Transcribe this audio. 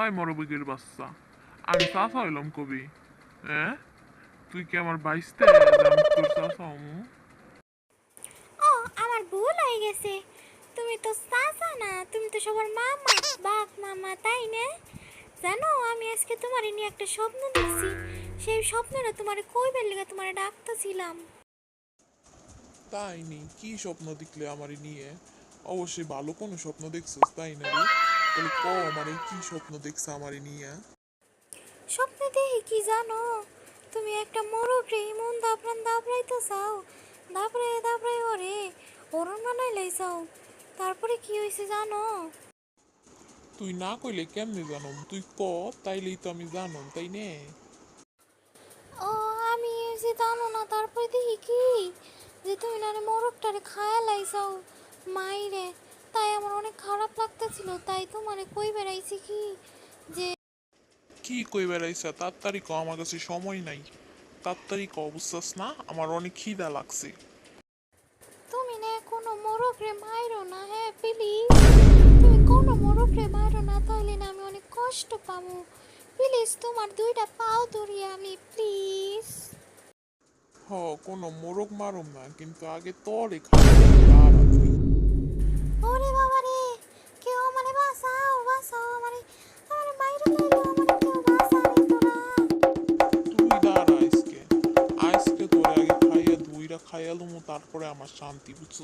আয় মরবিকের বাচ্চা, আমি চাচা হইলাম কবি। হ্যাঁ, তুই কি আমার বাইসতে আমি তোর চাচা হমু? ও আমার ভুল হয়ে গেছে। তুমি তো চাচা না, তুমি তো সবার মামা, বাপ মামা, তাই না? জানো আমি আজকে তোমার নিয়ে একটা স্বপ্ন দেখছি। সেই স্বপ্নটা তোমার কইবার লেগে তোমার ডাকতেছিলাম। তাই নি, কি স্বপ্ন দেখলে আমারে নিয়ে? অবশ্যই ভালো কোনো স্বপ্ন দেখছিস, তাই না রে? তাহলে ক আমারে কি স্বপ্ন দেখছে আমারে নিয়ে? স্বপ্নে দেখি কি জানো, তুমি একটা মোরগ রে মন দাবড়ান দাবড়াইতে চাও, দাবড়ায় দাবড়ায় ওরে হরণ বানাই লাইছাও। তারপরে কি হয়েছে জানো? তুই না কইলে কেমনে জানম? তুই ক, তাইলেই তো আমি জানম, তাই নে? ও আমি যে জানো না, তারপরে দেখি কি যে তুমি না মোরগটারে খায়া লাইছাও মাইরে। তাই আমার অনেক খারাপ লাগতেছিল, তাই তোমারে কই বেড়াইছি কি যে কি কই বেড়াইছা? তাড়াতাড়ি ক, আমার কাছে সময় নাই। তাড়াতাড়ি ক, বুঝছাস না? আমার অনেক খিদা লাগছে। তুমি না কোনো মোরগ রে মাইরো না, হ্যাঁ প্লিজ। তুমি কোনো মোরগ রে মাইরো না, তাইলে না আমি অনেক কষ্ট পাবো। প্লিজ তোমার দুইটা পাও ধরি আমি, প্লিজ। হ, কোনো মোরগ মারুম না, কিন্তু আগে তোরে খাবো। দাঁড়া তুই। ওরে বাবা রে, কেউ আমারে বাঁচাও, বাঁচাও আমারে, আমারে মাইরো লাইলো, আমারে কেউ বাঁচানি তোরা। তুই দাঁড়া আজকে। আজকে তোরে আগে খাইয়া ধুইরা খাইয়া লমু, তারপরে আমার শান্তি, বুঝছস